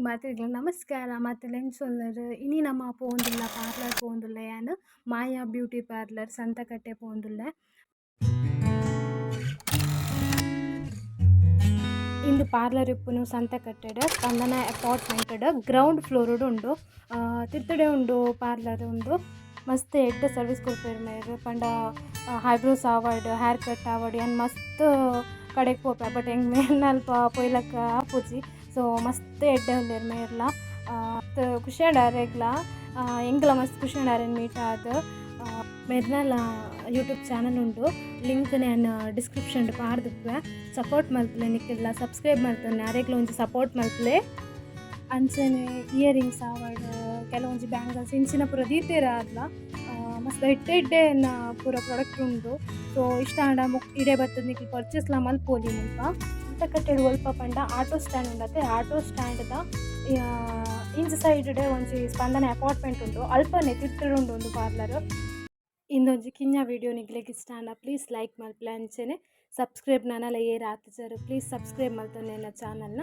ಮಾತೆರ್ಲ ನಮಸ್ಕಾರ ಮಾತೆರ್ಲ ಎಂಚೊಲ್ಲರ್ ಇನಿ ನಮ ಪೋವೊಂದುಲ್ಲ ಪಾರ್ಲರ್ ಪೋವೊಂದುಲ್ಲ ಯಾನ್ ಮಾಯಾ ಬ್ಯೂಟಿ ಪಾರ್ಲರ್ ಸಂತಕಟ್ಟೆ ಪೋವೊಂದುಲ್ಲೆ. ಇಂದು ಪಾರ್ಲರ್ ಇಪ್ಪುನು ಸಂತಕಟ್ಟೆಡ್ ಸ್ಪಂದನ ಅಪಾರ್ಟ್ಮೆಂಟ್ ಗ್ರೌಂಡ್ ಫ್ಲೋರ್ ಉಂಡು. ತಿರ್ತುಡೆ ಉಂಡು ಪಾರ್ಲರ್ ಉಂಡು. ಮಸ್ತ್ ಎಡ್ಡೆ ಸರ್ವಿಸ್ ಕೊಡ್ಪೆರ್ ಮೇರ್ ಪಂಡ ಐಬ್ರೋಸ್ ಆವಡ್ ಹೇರ್ ಕಟ್ ಆವಡ್ ಯಾನ್ ಮಸ್ತ್ ಕಡೆಗ್ ಪೋಪೆ ಬಟ್ ಎಂಗ್ ಮೇರ್ನ ಅಲ್ಪ ಪೊಯ್ಲಕ್ಕ ಆಪುಜಿ. ಸೊ ಮಸ್ತ್ ಎಡ್ಡೆ ಉಲ್ಲೆರ್ ಮೇರ್ಲ ಖುಷಿ ಆಂಡಾರ್ ಎಗ್ಲ ಎಂಗ್ಲ ಮಸ್ತ್ ಖುಷಿ ಆಂಡಾರ್ ಮೀಟ್ ಆದ್. ಮೇರ್ನಲ ಯೂಟ್ಯೂಬ್ ಚಾನಲ್ ಉಂಡು, ಲಿಂಕ್ ನಾನು ಡಿಸ್ಕ್ರಿಪ್ಷನ್ ಪಾರ್ದುಪ್ಪೆ. ಸಪೋರ್ಟ್ ಮಲ್ಪಲೆ ನಿಕ್ಕೆಲ್ಲ ಸಬ್ಸ್ಕ್ರೈಬ್ ಮಲ್ತೊನ್ನೆ ಅರೆಗ್ಲ ಒಂಜಿ ಸಪೋರ್ಟ್ ಮಲ್ಪಲೆ. ಅಂಚನೆ ಇಯರಿಂಗ್ಸ್ ಆವಡ್ ಕೆಲವೊಂಜಿ ಬ್ಯಾಂಗಲ್ಸ್ ಇಂಚಿನ ಪೂರ ದೀತೆರ್ ಆದ್ಲ ಮಸ್ತ್ ಎಡ್ಡೆ ಪೂರ ಪ್ರಾಡಕ್ಟ್ ಉಂಡು. ಸೊ ಇಷ್ಟ ಆಂಡ ಇಡೆ ಬತ್ತದ ನಿಕ್ಲು ಪರ್ಚೇಸ್ಲ ಮಲ್ಪೊಲಿ ಮುಲ್ಪ. ಸಂತಕಟ್ಟೆಡ್ ಒಲ್ಪ ಪಂಡ ಆಟೋ ಸ್ಟ್ಯಾಂಡ್ ಉಂಡತೆ. ಆಟೋ ಸ್ಟ್ಯಾಂಡ್ದ ಇಂಚ ಸೈಡ್ ಒಂಜಿ ಸ್ಪಂದನ ಅಪಾರ್ಟ್ಮೆಂಟ್ ಉಂಡು. ಅಲ್ಪನೆ ತಿರ್ತುಡು ಉಂಡು ಒಂದು ಪಾರ್ಲರ್. ಇಂದೊಂಜಿ ಕಿಂಜ ವಿಡಿಯೋ ನಿಕ್ಲೆಗ್ ಇಷ್ಟ ಆಂಡ ಪ್ಲೀಸ್ ಲೈಕ್ ಮಲ್ಪಲೆ. ಅಂಚನೆ ಸಬ್ಸ್ಕ್ರೈಬ್ ನನಲ ಏರ್ ಆತುಜರ್ ಪ್ಲೀಸ್ ಸಬ್ಸ್ಕ್ರೈಬ್ ಮಲ್ತೊನ್ನೆ ನನ್ನ ಚಾನಲ್ನ.